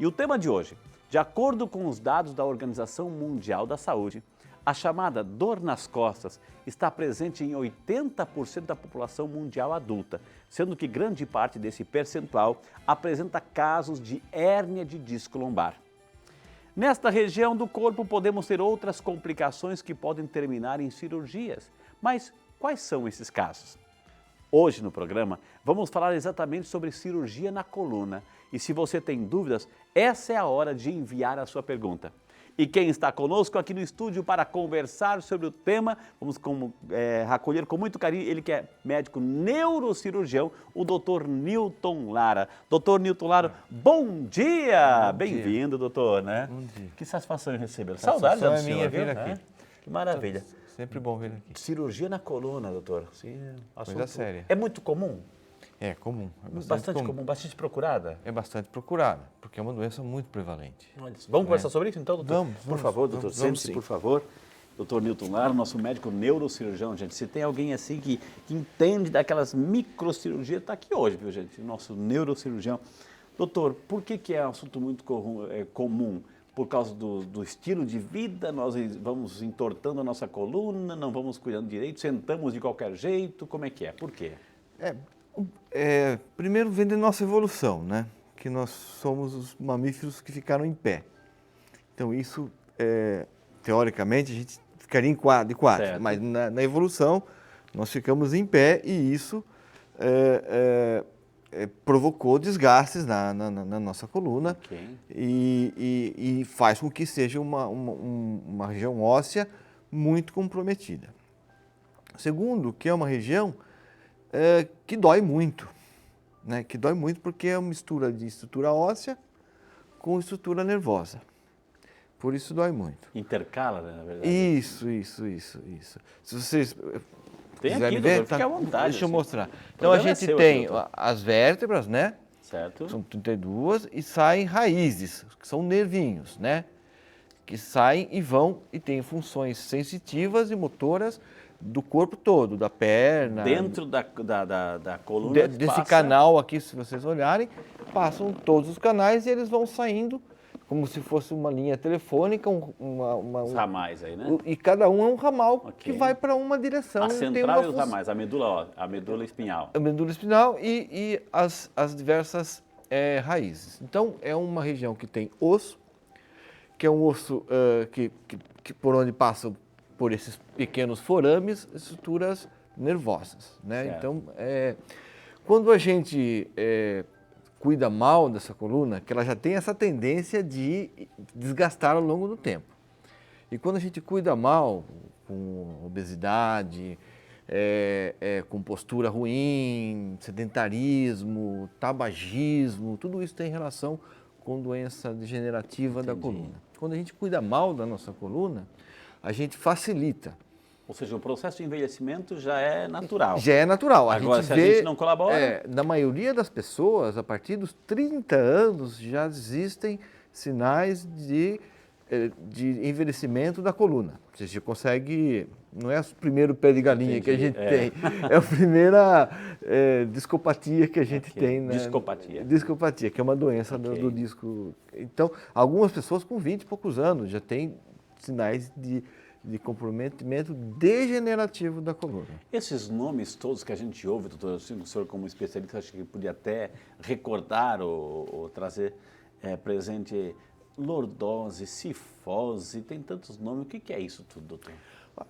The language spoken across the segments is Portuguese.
E o tema de hoje, de acordo com os dados da Organização Mundial da Saúde, a chamada dor nas costas está presente em 80% da população mundial adulta, sendo que grande parte desse percentual apresenta casos de hérnia de disco lombar. Nesta região do corpo podemos ter outras complicações que podem terminar em cirurgias, mas quais são esses casos? Hoje no programa vamos falar exatamente sobre cirurgia na coluna e se você tem dúvidas, essa é a hora de enviar a sua pergunta. E quem está conosco aqui no estúdio para conversar sobre o tema, vamos acolher com muito carinho, ele que é médico neurocirurgião, o Dr. Newton Lara. Dr. Newton Lara, bom dia! Bem-vindo, doutor, né? Bom dia. Que satisfação em recebê-lo. Saudades da minha vir viu? aqui. Que maravilha. Sempre bom vir aqui. Cirurgia na coluna, doutor. Sim, Assunto... coisa séria. É muito comum? É comum. Bastante comum, bastante procurada? É bastante procurada, porque é uma doença muito prevalente. Vamos conversar sobre isso então, doutor? Vamos, por favor, doutor, sente-se, sim. por favor. Doutor Newton Lara, nosso médico neurocirurgião, gente. Se tem alguém assim que entende daquelas microcirurgias, está aqui hoje, viu, gente? Nosso neurocirurgião. Doutor, por que é um assunto muito comum? Por causa do estilo de vida, nós vamos entortando a nossa coluna, não vamos cuidando direito, sentamos de qualquer jeito, como é que é? Por quê? Primeiro vem da nossa evolução, né? Que nós somos os mamíferos que ficaram em pé. Então isso, teoricamente, a gente ficaria de quatro, Certo. mas na evolução nós ficamos em pé e isso provocou desgastes na nossa coluna. Ok. E faz com que seja uma região óssea muito comprometida. Segundo, que é uma região que dói muito, né? Que dói muito porque é uma mistura de estrutura óssea com estrutura nervosa. Por isso dói muito. Intercala, né, na verdade? Isso. Se vocês Tem quiserem aqui, ver, doutor, fique à vontade. deixa eu assim. mostrar. O Então a programa é gente seu tem aqui, doutor. as vértebras, né? Certo. São 32 e saem raízes, que são nervinhos, né? Que saem e vão e têm funções sensitivas e motoras do corpo todo, da perna. Dentro da coluna Desse passa... canal aqui, se vocês olharem, passam todos os canais e eles vão saindo como se fosse uma linha telefônica, Os ramais aí, né? E cada um é um ramal Ok. que vai para uma direção. A Tem central uma e os ramais, a medula espinhal. a medula espinal e as diversas raízes. Então, é uma região que tem osso, que é um osso que por onde passam por esses pequenos forames, estruturas nervosas, né? Certo. Então, quando a gente cuida mal dessa coluna, que ela já tem essa tendência de desgastar ao longo do tempo. E quando a gente cuida mal, com obesidade, com postura ruim, sedentarismo, tabagismo, tudo isso tem relação com doença degenerativa da coluna. Quando a gente cuida mal da nossa coluna, a gente facilita. Ou seja, o processo de envelhecimento já é natural. Já é natural. Agora, se a gente não colabora... Na maioria das pessoas, a partir dos 30 anos, já existem sinais de envelhecimento da coluna. Você já consegue... Não é o primeiro pé de galinha Entendi, que a gente tem, é a primeira discopatia que a gente tem. Né? Discopatia. Discopatia, que é uma doença do disco. Então, algumas pessoas com 20 e poucos anos já têm sinais de comprometimento degenerativo da coluna. Esses nomes todos que a gente ouve, doutor, o senhor como especialista, acho que podia até recordar ou trazer presente lordose, cifose, tem tantos nomes. O que é isso tudo, doutor?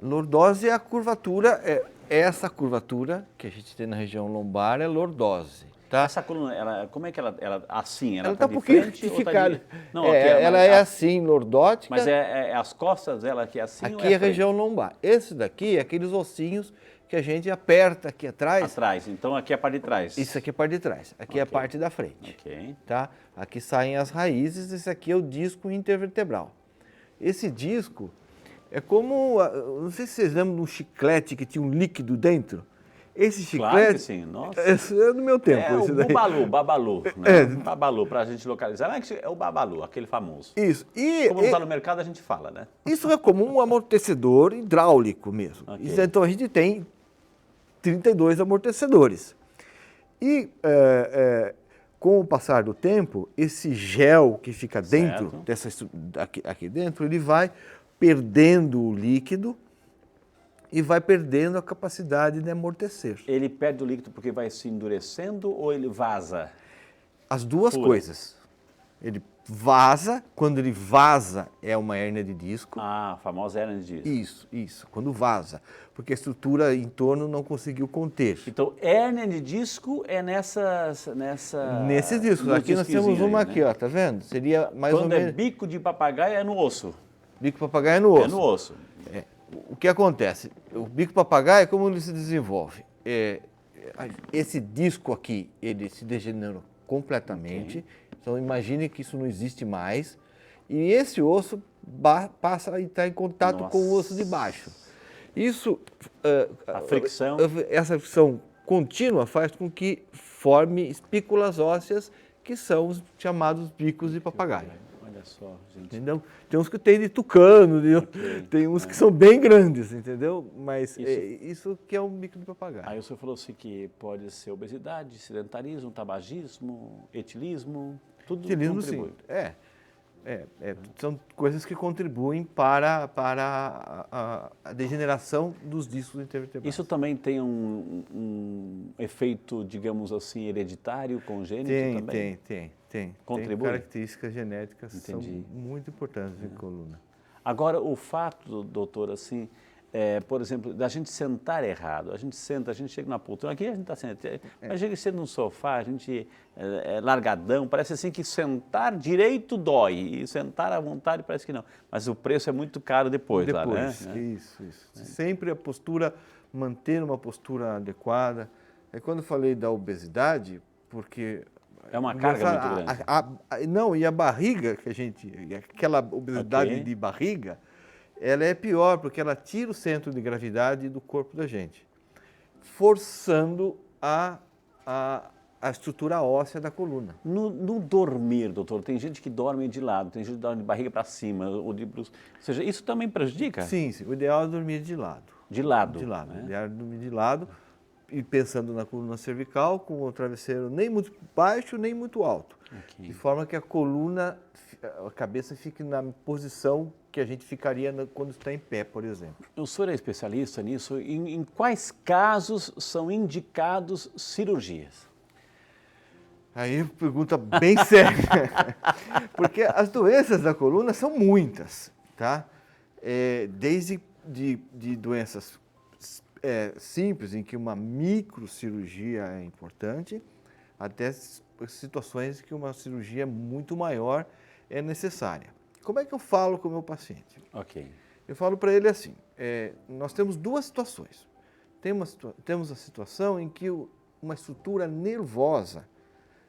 Lordose é a curvatura, essa curvatura que a gente tem na região lombar é lordose. Tá? Essa coluna, como é que ela assim? Ela tá está um de pouquinho frente ou retificada. tá de... Não, ok, ela é assim, lordótica. Mas é as costas dela que é assim ou aqui é é a região lombar. Esse daqui é aqueles ossinhos que a gente aperta aqui atrás. Atrás, então aqui é a parte de trás. Isso aqui é a parte de trás, aqui é a parte da frente. Ok. Tá? Aqui saem as raízes, esse aqui é o disco intervertebral. Esse disco é como, não sei se vocês lembram de um chiclete que tinha um líquido dentro. Esse chiclete... Claro que sim, nossa. Esse é do meu tempo. É esse o daí. babalu, né? Babalu, para a gente localizar. Mas é o babalu, aquele famoso. Isso. Como não está no mercado, a gente fala, né? Isso é como um amortecedor hidráulico mesmo. Ok. Então a gente tem 32 amortecedores. E com o passar do tempo, esse gel que fica dentro, aqui dentro, ele vai perdendo o líquido e vai perdendo a capacidade de amortecer. Ele perde o líquido porque vai se endurecendo ou ele vaza? As duas Fura. coisas. Ele vaza, quando ele vaza é uma hérnia de disco. Ah, a famosa hérnia de disco. Isso, quando vaza, porque a estrutura em torno não conseguiu conter. Então, hérnia de disco é nessa Nesses discos, aqui nós temos uma aqui, ó, tá vendo? Seria mais ou Quando menos... é bico de papagaio é no osso. Bico papagaio é no osso. É no osso. O que acontece? O bico papagaio, como ele se desenvolve? Esse disco aqui, ele se degenerou completamente. Ok. Então, imagine que isso não existe mais. E esse osso passa a estar em contato com o osso de baixo. Isso... A fricção. Essa fricção contínua faz com que forme espículas ósseas, que são os chamados bicos de papagaio. Olha só, gente. Entendeu? Tem uns que tem de tucano, tem uns que são bem grandes, entendeu? Mas isso que é um bico de papagaio. Aí o senhor falou assim que pode ser obesidade, sedentarismo, tabagismo, etilismo, tudo Etilismo, contribui. sim. São coisas que contribuem para a degeneração dos discos intervertebrais. Isso também tem um efeito, digamos assim, hereditário, congênito também? Tem. Contribui? Tem características genéticas que são muito importantes em coluna. Agora, o fato, doutor, assim, por exemplo, da gente sentar errado, a gente chega na poltrona, aqui a gente está sentado, mas chega no sofá, a gente é largadão, parece assim que sentar direito dói, e sentar à vontade parece que não, mas o preço é muito caro depois lá, né? Isso. Sempre a postura, manter uma postura adequada. Quando eu falei da obesidade, porque... É uma carga muito grande. Não, e a barriga, aquela obesidade de barriga, ela é pior, porque ela tira o centro de gravidade do corpo da gente, forçando a estrutura óssea da coluna. No dormir, doutor, tem gente que dorme de lado, tem gente que dorme de barriga para cima, ou seja, isso também prejudica? Sim, o ideal é dormir de lado. De lado? De lado, né? o ideal é dormir de lado, e pensando na coluna cervical, com o travesseiro nem muito baixo, nem muito alto. Okay. De forma que a cabeça fique na posição que a gente ficaria quando está em pé, por exemplo. O senhor é especialista nisso. Em quais casos são indicados cirurgias? Aí pergunta bem séria, porque as doenças da coluna são muitas, tá? Desde de doenças simples, em que uma microcirurgia é importante, até situações que uma cirurgia muito maior é necessária. Como é que eu falo com o meu paciente? Ok. Eu falo para ele assim, nós temos duas situações. Temos a situação em que uma estrutura nervosa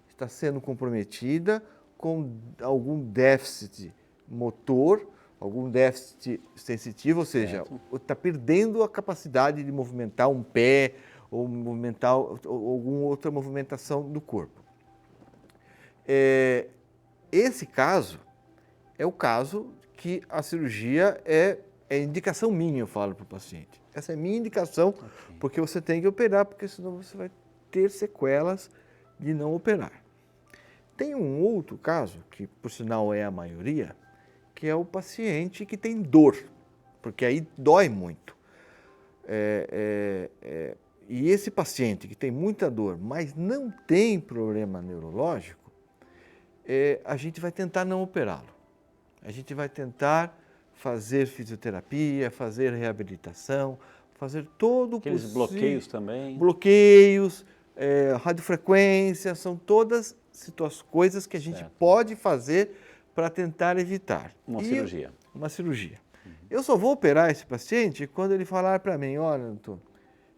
está sendo comprometida com algum déficit motor, algum déficit sensitivo, ou seja, está perdendo a capacidade de movimentar um pé ou movimentar alguma outra movimentação do corpo. Esse caso é o caso que a cirurgia é indicação minha, eu falo para o paciente. Essa é minha indicação, porque você tem que operar, porque senão você vai ter sequelas de não operar. Tem um outro caso, que por sinal é a maioria, que é o paciente que tem dor, porque aí dói muito. E esse paciente que tem muita dor, mas não tem problema neurológico, a gente vai tentar não operá-lo. A gente vai tentar fazer fisioterapia, fazer reabilitação, fazer todo o possível. Aqueles bloqueios também? Bloqueios, radiofrequência, são todas coisas que a gente pode fazer para tentar evitar. Cirurgia. Uma cirurgia. Eu só vou operar esse paciente quando ele falar para mim, olha, doutor,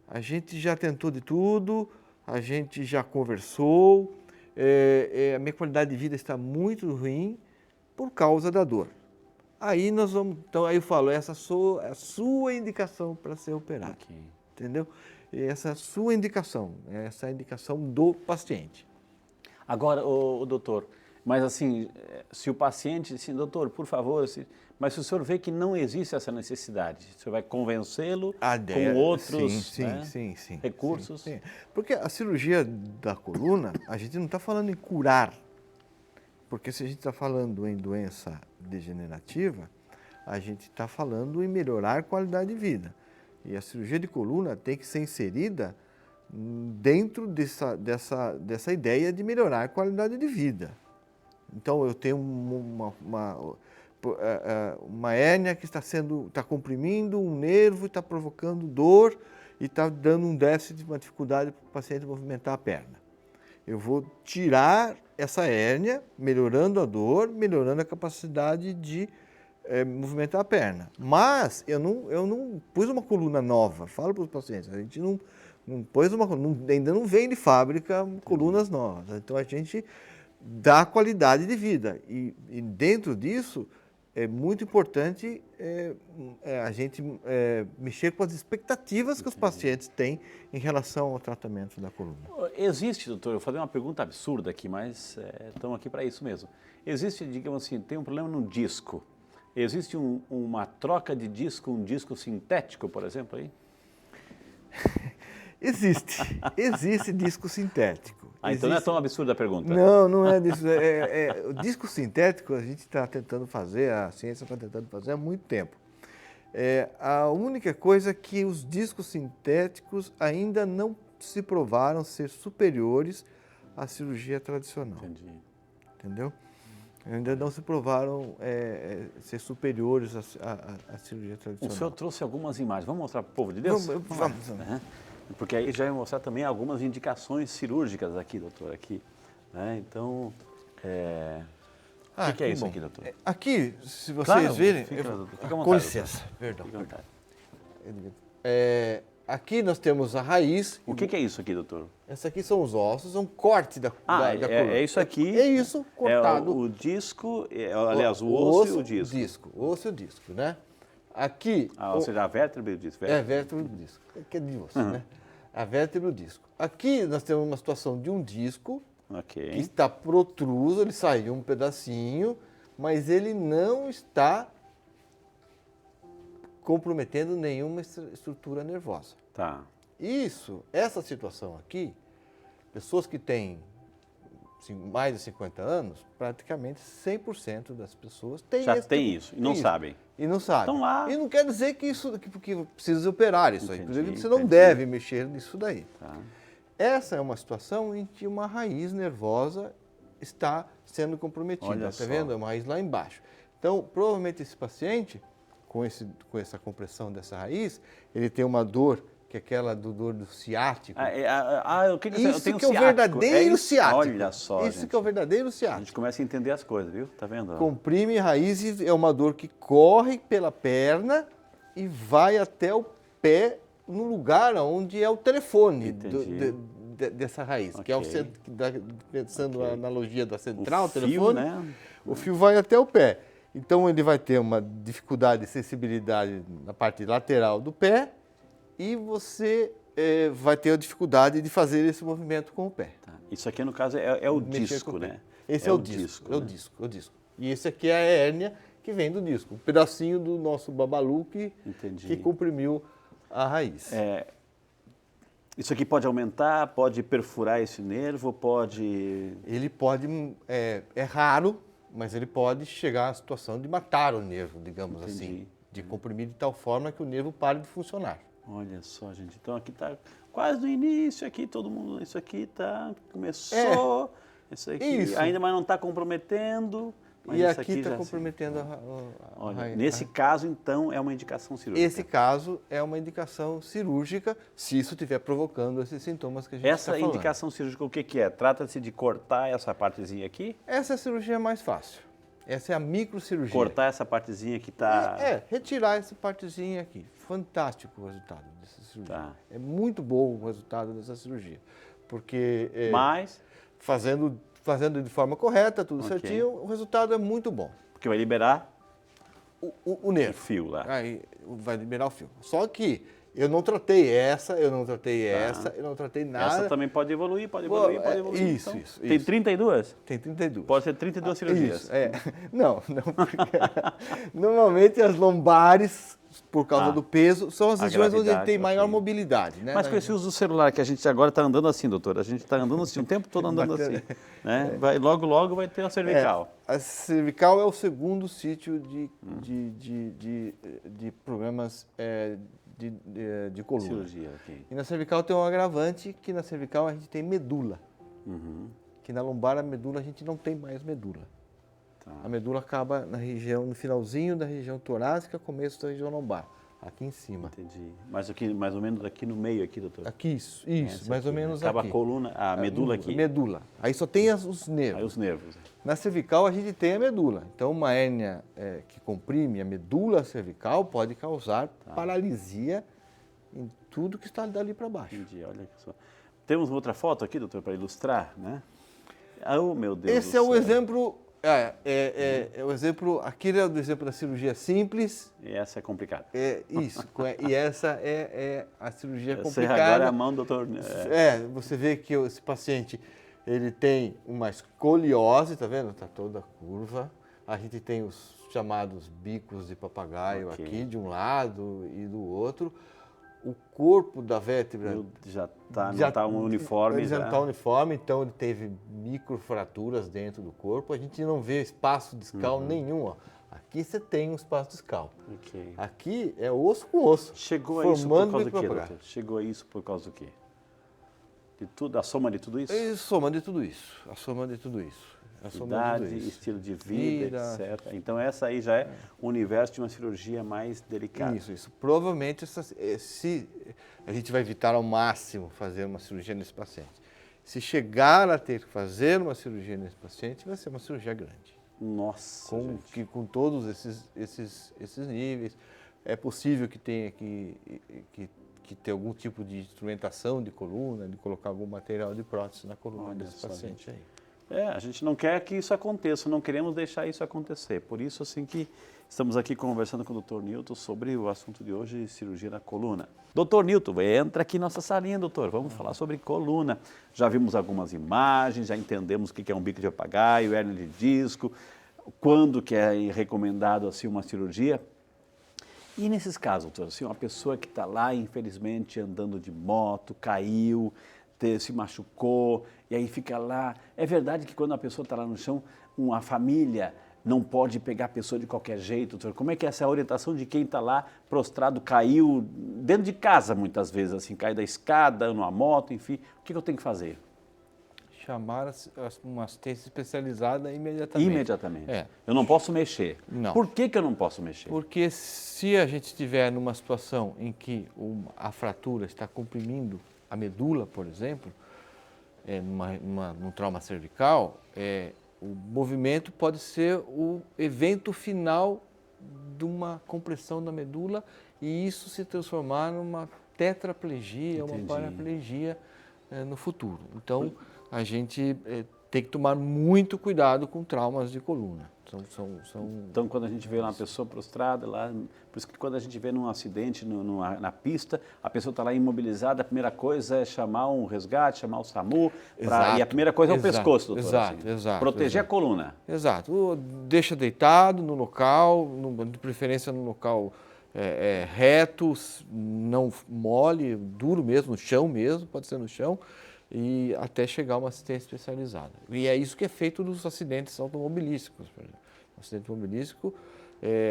a gente já tentou de tudo, a gente já conversou, a minha qualidade de vida está muito ruim por causa da dor. Aí nós vamos, então aí eu falo, essa é a sua indicação para ser operado, entendeu? E essa é a sua indicação, essa é a indicação do paciente. Agora, doutor, Mas assim, se o paciente, assim, doutor, por favor, mas se o senhor vê que não existe essa necessidade, o senhor vai convencê-lo com outros sim, recursos? Sim. Porque a cirurgia da coluna, a gente não está falando em curar. Porque se a gente está falando em doença degenerativa, a gente está falando em melhorar a qualidade de vida. E a cirurgia de coluna tem que ser inserida dentro dessa ideia de melhorar a qualidade de vida. Então, eu tenho uma hérnia que está comprimindo um nervo, está provocando dor e está dando um déficit, uma dificuldade para o paciente movimentar a perna. Eu vou tirar essa hérnia, melhorando a dor, melhorando a capacidade de movimentar a perna. Mas eu não pus uma coluna nova, falo para os pacientes, a gente não pôs ainda não vem de fábrica colunas novas. Então, a gente dá qualidade de vida. E dentro disso, é muito importante a gente mexer com as expectativas que os pacientes têm em relação ao tratamento da coluna. Existe, doutor, eu falei uma pergunta absurda aqui, mas estamos aqui para isso mesmo. Existe, digamos assim, tem um problema no disco. Existe uma troca de disco, um disco sintético, por exemplo, aí? Existe disco sintético. Então não é tão absurda a pergunta. Não é disso. O disco sintético a gente está tentando fazer, a ciência está tentando fazer há muito tempo. A única coisa é que os discos sintéticos ainda não se provaram ser superiores à cirurgia tradicional. Entendi. Entendeu? Ainda não se provaram ser superiores à cirurgia tradicional. O senhor trouxe algumas imagens. Vamos mostrar para o povo de Deus? Vamos. Porque aí já vai mostrar também algumas indicações cirúrgicas aqui, doutor, aqui. Né? Então, o que é isso aqui, doutor? Aqui, se vocês verem... Fica à vontade, com licença. Perdão. Fica à vontade. Aqui nós temos a raiz. O que é isso aqui, doutor? Esse aqui são os ossos, é um corte da coluna. É isso aqui. É isso, cortado. É o disco, aliás, o osso e o disco. O osso e o disco, né? Aqui... ou seja, a vértebra e o disco. A vértebra e o disco, que é de osso, né? A vértebra e o disco. Aqui nós temos uma situação de um disco que está protruso, ele saiu um pedacinho, mas ele não está comprometendo nenhuma estrutura nervosa. Tá. Essa situação aqui, pessoas que têm mais de 50 anos, praticamente 100% das pessoas têm isso e não sabem. E não sabem. Estão lá. E não quer dizer que precisa operar isso aí. Inclusive, você não entendi. deve mexer nisso daí. Tá. Essa é uma situação em que uma raiz nervosa está sendo comprometida. Olha Está só. vendo? É uma raiz lá embaixo. Então, provavelmente esse paciente, com essa compressão dessa raiz, ele tem uma dor, que é aquela dor do ciático. Isso que é o verdadeiro ciático. Olha só, Isso que é o verdadeiro A ciático. gente começa a entender as coisas, viu? Tá vendo? Comprime raízes, é uma dor que corre pela perna e vai até o pé, no lugar onde é o telefone dessa raiz, que é o centro, pensando na analogia da central, o telefone, né? O fio vai até o pé. Então ele vai ter uma dificuldade de sensibilidade na parte lateral do pé e você vai ter a dificuldade de fazer esse movimento com o pé. Tá. Isso aqui, no caso, é o Mexer disco, com o pé. né? Esse é o disco, né? o disco. E esse aqui é a hérnia que vem do disco, um pedacinho do nosso babalu que comprimiu a raiz. Isso aqui pode aumentar, pode perfurar esse nervo, pode... Ele pode, é raro, mas ele pode chegar à situação de matar o nervo, digamos assim, de comprimir de tal forma que o nervo pare de funcionar. Olha só, gente. Então aqui está quase no início, aqui todo mundo, isso aqui começou, isso aqui ainda mais não está comprometendo. Mas e aqui está comprometendo Olha, nesse caso, então, é uma indicação cirúrgica. Esse caso é uma indicação cirúrgica, se isso estiver provocando esses sintomas que a gente está falando. Essa indicação cirúrgica, o que é? Trata-se de cortar essa partezinha aqui? Essa é a cirurgia mais fácil. Essa é a microcirurgia. Cortar essa partezinha que está... Retirar essa partezinha aqui. Fantástico o resultado dessa cirurgia. Tá. É muito bom o resultado dessa cirurgia. Porque Mas... fazendo de forma correta, tudo certinho, o resultado é muito bom. Porque vai liberar o nervo. o fio lá. Aí vai liberar o fio. Só que Eu não tratei essa, eu não tratei essa, eu não tratei nada. Essa também pode evoluir, pode evoluir, pode evoluir. Isso, então. isso. Tem 32? Tem 32. Pode ser 32 cirurgias. Isso, Não, porque normalmente as lombares, por causa do peso, são as regiões onde ele tem maior mobilidade, né? Mas com esse uso do celular que a gente agora está andando assim, doutor, a gente está andando assim, o tempo todo andando assim, né? Logo, logo vai ter a cervical. A cervical é o segundo sítio de problemas de coluna. Cirurgia, ok. E na cervical tem um agravante, que na cervical a gente tem medula. Que na lombar, a medula, a gente não tem mais medula. Tá. A medula acaba na região, no finalzinho da região torácica, começo da região lombar, aqui em cima. Entendi. Mas aqui, mais ou menos aqui no meio aqui, doutor? Aqui, isso, mais ou menos Acaba aqui. a coluna, a medula aqui. Medula. Aí só tem os nervos. Aí os nervos. Na cervical a gente tem a medula. Então uma hérnia que comprime a medula cervical pode causar paralisia em tudo que está dali para baixo. Entendi, olha só. Temos outra foto aqui, doutor, para ilustrar, né? Oh, meu Deus Esse do é o céu. exemplo, o exemplo, aquele é o exemplo da cirurgia simples. E essa é complicada. Isso, e essa é a cirurgia Essa complicada. agora é a mão do doutor. Você vê que esse paciente, ele tem uma escoliose, tá vendo? Está toda curva. A gente tem os chamados bicos de papagaio aqui, de um lado e do outro. O corpo da vértebra já está uniforme. Ele já não está uniforme, então ele teve microfraturas dentro do corpo. A gente não vê espaço discal nenhum. Ó. Aqui você tem um espaço discal. Okay. Aqui é osso com osso. Chegou a isso por causa do quê, doutor? Chegou a isso por causa do quê? De tudo, a soma de tudo isso? A soma de tudo isso. A soma de tudo isso. Idade, estilo de vida, etc. Então essa aí já é o universo de uma cirurgia mais delicada. Isso. Provavelmente, se a gente vai evitar ao máximo fazer uma cirurgia nesse paciente. Se chegar a ter que fazer uma cirurgia nesse paciente, vai ser uma cirurgia grande. Nossa, com todos esses níveis. É possível que tenha que ter algum tipo de instrumentação de coluna, de colocar algum material de prótese na coluna desse paciente aí. A gente não quer que isso aconteça, não queremos deixar isso acontecer. Por isso, assim, que estamos aqui conversando com o Dr. Newton sobre o assunto de hoje, cirurgia na coluna. Dr. Newton, entra aqui em nossa salinha, doutor. Vamos falar sobre coluna. Já vimos algumas imagens, já entendemos o que é um bico de papagaio, hérnia de disco, quando que é recomendado assim uma cirurgia. E nesses casos, doutor, assim, uma pessoa que está lá, infelizmente, andando de moto, caiu, se machucou, e aí fica lá. É verdade que quando a pessoa está lá no chão, uma família não pode pegar a pessoa de qualquer jeito, doutor? Como é que é essa orientação de quem está lá prostrado, caiu, dentro de casa muitas vezes, assim, cai da escada, numa moto, enfim, o que eu tenho que fazer? Chamar uma assistência especializada imediatamente. Imediatamente. Eu não posso mexer. Não. Por que eu não posso mexer? Porque se a gente estiver numa situação em que a fratura está comprimindo a medula, por exemplo, num trauma cervical, o movimento pode ser o evento final de uma compressão da medula e isso se transformar numa tetraplegia, uma paraplegia no futuro. Então, a gente tem que tomar muito cuidado com traumas de coluna. Então, quando a gente vê uma pessoa prostrada lá, por isso que quando a gente vê num acidente na pista, a pessoa está lá imobilizada, a primeira coisa é chamar um resgate, chamar o SAMU, e a primeira coisa é o pescoço, doutor. Exato. Proteger a coluna. Exato. Deixa deitado no local, de preferência no local reto, não mole, duro mesmo, no chão mesmo, pode ser no chão, e até chegar a uma assistência especializada. E é isso que é feito nos acidentes automobilísticos, por exemplo. No acidente automobilístico,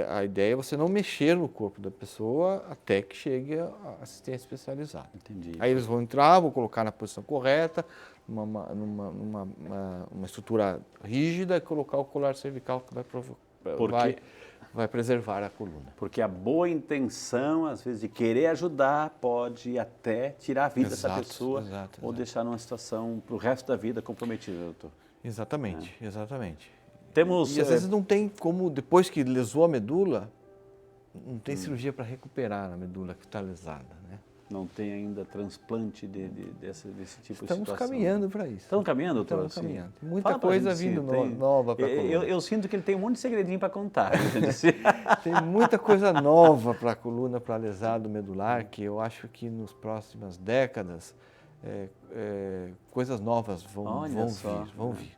a ideia é você não mexer no corpo da pessoa até que chegue a assistência especializada. Entendi. Aí eles vão entrar, vão colocar na posição correta, numa estrutura rígida, e colocar o colar cervical que vai preservar a coluna. Porque a boa intenção, às vezes, de querer ajudar, pode até tirar a vida dessa pessoa ou deixar numa situação para o resto da vida comprometida, doutor. Exatamente. E às vezes não tem como, depois que lesou a medula, não tem cirurgia para recuperar a medula que está lesada, né? Não tem ainda transplante desse tipo de situação. Estamos caminhando para isso. Estamos caminhando, doutor? Estamos caminhando. Tem muita Fala pra coisa gente, vindo tem- nova para a coluna. Eu sinto que ele tem um monte de segredinho para contar. Tem muita coisa nova para a coluna, para lesado medular, que eu acho que nas próximas décadas coisas novas vão vir.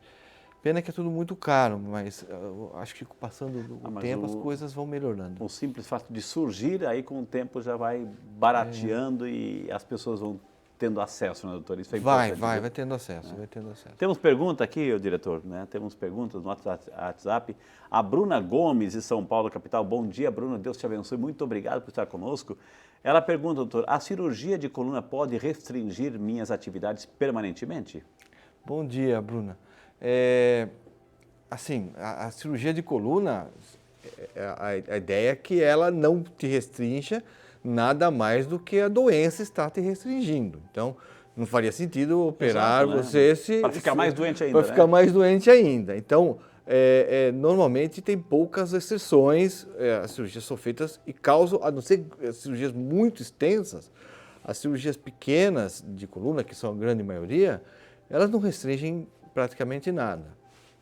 Pena que é tudo muito caro, mas eu acho que passando o tempo as coisas vão melhorando. O simples fato de surgir, aí com o tempo já vai barateando e as pessoas vão tendo acesso, né, doutor? Isso é importante. Vai tendo acesso. Temos pergunta aqui, ô, diretor, né? Temos perguntas no WhatsApp. A Bruna Gomes, de São Paulo, capital. Bom dia, Bruna. Deus te abençoe. Muito obrigado por estar conosco. Ela pergunta, doutor, a cirurgia de coluna pode restringir minhas atividades permanentemente? Bom dia, Bruna. Assim, a cirurgia de coluna, a ideia é que ela não te restrinja nada mais do que a doença está te restringindo. Então, não faria sentido operar Exato, né? você se... Para ficar mais doente ainda, Para ficar mais doente ainda. Então, normalmente tem poucas exceções, as cirurgias são feitas e causam, a não ser cirurgias muito extensas, as cirurgias pequenas de coluna, que são a grande maioria, elas não restringem praticamente nada.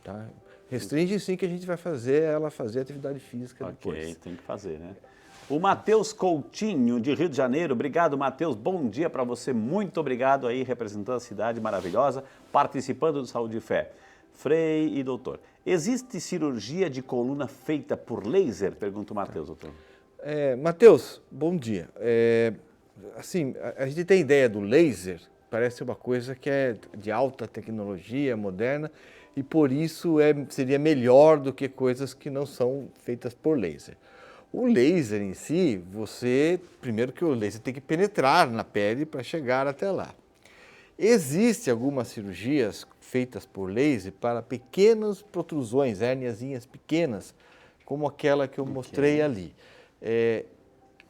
Tá? Restringe sim que a gente vai fazer ela fazer atividade física depois. Ok, tem que fazer, né? O Matheus Coutinho, de Rio de Janeiro. Obrigado, Matheus. Bom dia para você. Muito obrigado aí, representando a cidade maravilhosa, participando do Saúde e Fé. Frei e doutor, existe cirurgia de coluna feita por laser? Pergunta o Matheus, doutor. Matheus, bom dia. Assim, a gente tem ideia do laser, parece uma coisa que é de alta tecnologia, moderna, e por isso seria melhor do que coisas que não são feitas por laser. O laser em si, primeiro que o laser tem que penetrar na pele para chegar até lá. Existem algumas cirurgias feitas por laser para pequenas protrusões, hérniazinhas pequenas, como aquela que eu mostrei ali.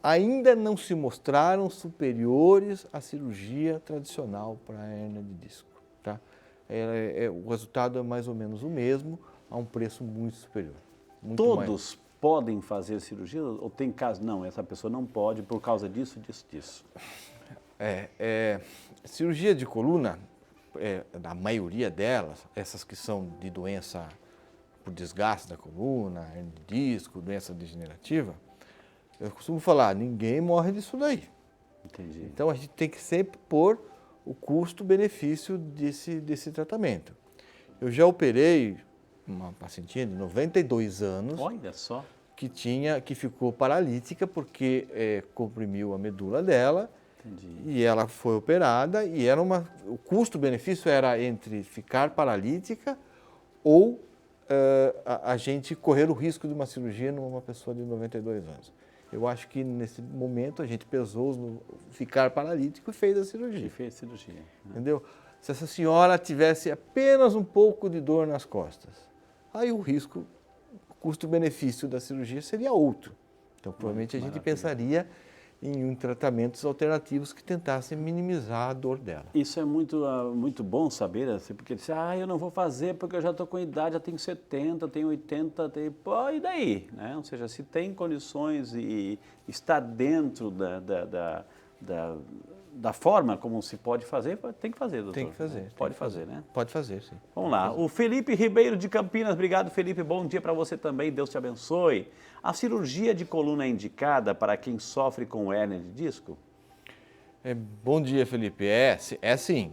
Ainda não se mostraram superiores à cirurgia tradicional para a hérnia de disco. Tá? O resultado é mais ou menos o mesmo, a um preço muito superior. Todos podem fazer cirurgia ou tem caso? Não, essa pessoa não pode por causa disso, disso. Cirurgia de coluna, a maioria delas, essas que são de doença por desgaste da coluna, hérnia de disco, doença degenerativa, eu costumo falar, ninguém morre disso daí. Entendi. Então a gente tem que sempre pôr o custo-benefício desse tratamento. Eu já operei uma pacientinha de 92 anos. Olha só. Que ficou paralítica porque comprimiu a medula dela. Entendi. E ela foi operada e o custo-benefício era entre ficar paralítica ou a gente correr o risco de uma cirurgia numa pessoa de 92 anos. Eu acho que nesse momento a gente pesou no ficar paralítico e fez a cirurgia. Entendeu? Se essa senhora tivesse apenas um pouco de dor nas costas, aí o custo-benefício da cirurgia seria outro. Então, provavelmente a gente pensaria em tratamentos alternativos que tentassem minimizar a dor dela. Isso é muito bom saber, assim, porque disse, eu não vou fazer porque eu já estou com idade, já tenho 70, tenho 80, e daí? Né? Ou seja, se tem condições e está dentro da forma como se pode fazer, tem que fazer, doutor. Tem que fazer. Pode fazer, né? Pode fazer, sim. Vamos lá. O Felipe Ribeiro de Campinas. Obrigado, Felipe. Bom dia para você também. Deus te abençoe. A cirurgia de coluna é indicada para quem sofre com hérnia de disco? Bom dia, Felipe. Sim.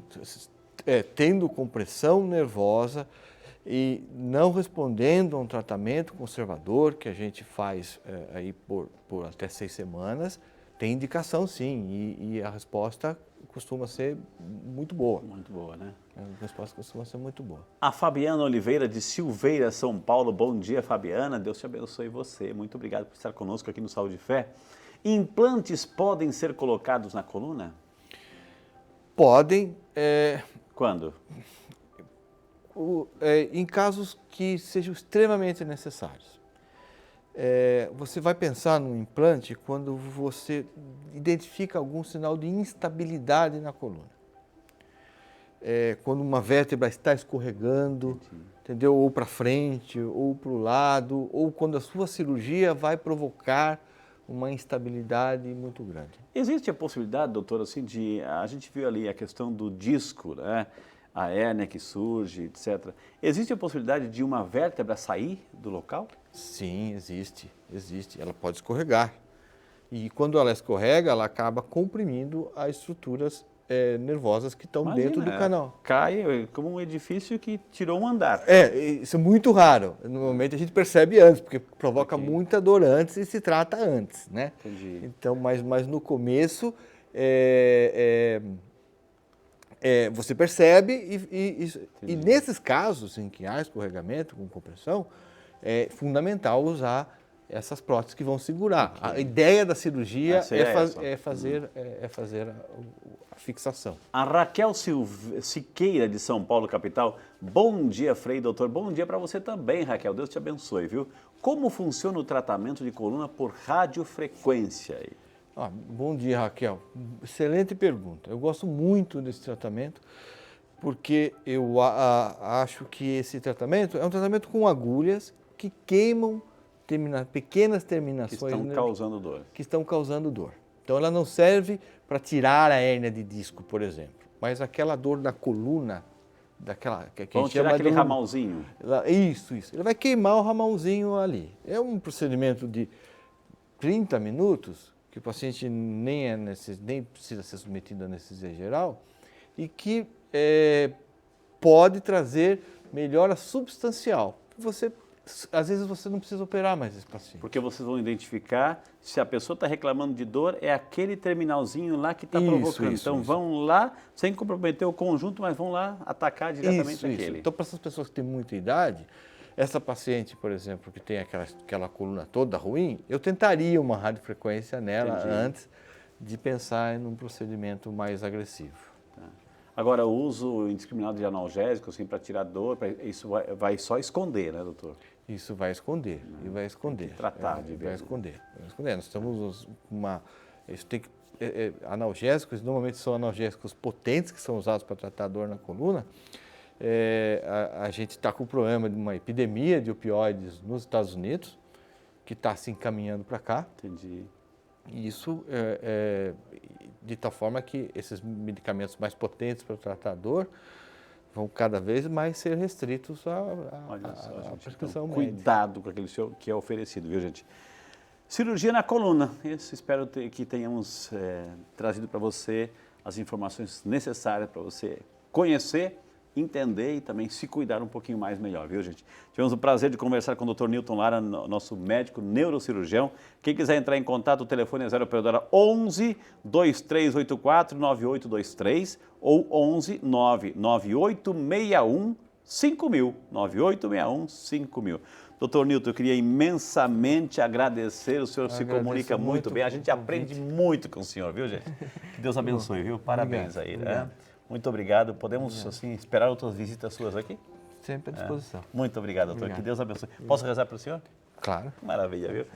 Tendo compressão nervosa e não respondendo a um tratamento conservador que a gente faz aí por até 6 semanas, tem indicação sim, e a resposta costuma ser muito boa. Muito boa, né? A resposta costuma ser muito boa. A Fabiana Oliveira, de Silveira, São Paulo. Bom dia, Fabiana. Deus te abençoe você. Muito obrigado por estar conosco aqui no Saúde e Fé. Implantes podem ser colocados na coluna? Podem. Quando? Em casos que sejam extremamente necessários. Você vai pensar no implante quando você identifica algum sinal de instabilidade na coluna. Quando uma vértebra está escorregando, entendeu? Ou para frente, ou para o lado, ou quando a sua cirurgia vai provocar uma instabilidade muito grande. Existe a possibilidade, doutor, assim, a gente viu ali a questão do disco, né? A hérnia que surge, etc. Existe a possibilidade de uma vértebra sair do local? Sim, existe. Ela pode escorregar. E quando ela escorrega, ela acaba comprimindo as estruturas nervosas que estão dentro do canal. Cai como um edifício que tirou um andar. Isso é muito raro. Normalmente a gente percebe antes, porque provoca muita dor antes e se trata antes, né? Entendi. Então, mas no começo você percebe e nesses casos em que há escorregamento com compressão, é fundamental usar essas próteses que vão segurar. A ideia da cirurgia é fazer a fixação. A Raquel Siqueira, de São Paulo, capital. Bom dia, Frei, doutor. Bom dia para você também, Raquel. Deus te abençoe, viu? Como funciona o tratamento de coluna por radiofrequência? Bom dia, Raquel. Excelente pergunta. Eu gosto muito desse tratamento, porque eu acho que esse tratamento é um tratamento com agulhas que queimam pequenas terminações que estão causando dor. Então ela não serve para tirar a hérnia de disco, por exemplo, mas aquela dor da coluna, Vamos tirar aquele ramalzinho. Isso. Ele vai queimar o ramalzinho ali. É um procedimento de 30 minutos, que o paciente nem precisa ser submetido a anestesia geral e que pode trazer melhora substancial. Às vezes você não precisa operar mais esse paciente. Porque vocês vão identificar se a pessoa está reclamando de dor, é aquele terminalzinho lá que está provocando. Então vão lá, sem comprometer o conjunto, mas vão lá atacar diretamente aquele. Então, para essas pessoas que têm muita idade, essa paciente, por exemplo, que tem aquela coluna toda ruim, eu tentaria uma radiofrequência nela antes de pensar em um procedimento mais agressivo. Agora, o uso indiscriminado de analgésicos assim, para tirar dor, isso vai só esconder, né, doutor? Isso vai esconder, e vai esconder. Tratar de vai esconder. Nós temos analgésicos, normalmente são analgésicos potentes que são usados para tratar dor na coluna. A gente está com o problema de uma epidemia de opioides nos Estados Unidos, que está se encaminhando para cá. Entendi. E isso de tal forma que esses medicamentos mais potentes para tratar dor vão cada vez mais ser restritos à prescrição médica. Cuidado com aquele que é oferecido, viu, gente? Cirurgia na coluna. Espero que tenhamos trazido para você as informações necessárias para você conhecer, entender e também se cuidar um pouquinho mais melhor, viu, gente? Tivemos o prazer de conversar com o Dr. Newton Lara, nosso médico neurocirurgião. Quem quiser entrar em contato, o telefone é 0 operadora 11 2384 9823 ou 11 99861 5000. 9861 5000. Doutor Newton, eu queria imensamente agradecer, o senhor se comunica muito bem, a gente aprende muito com o senhor, viu, gente? Que Deus abençoe, viu? Parabéns aí, né? Muito obrigado. Podemos, assim, esperar outras visitas suas aqui? Sempre à disposição. Muito obrigado, doutor. Que Deus abençoe. Posso rezar para o senhor? Claro. Maravilha, viu?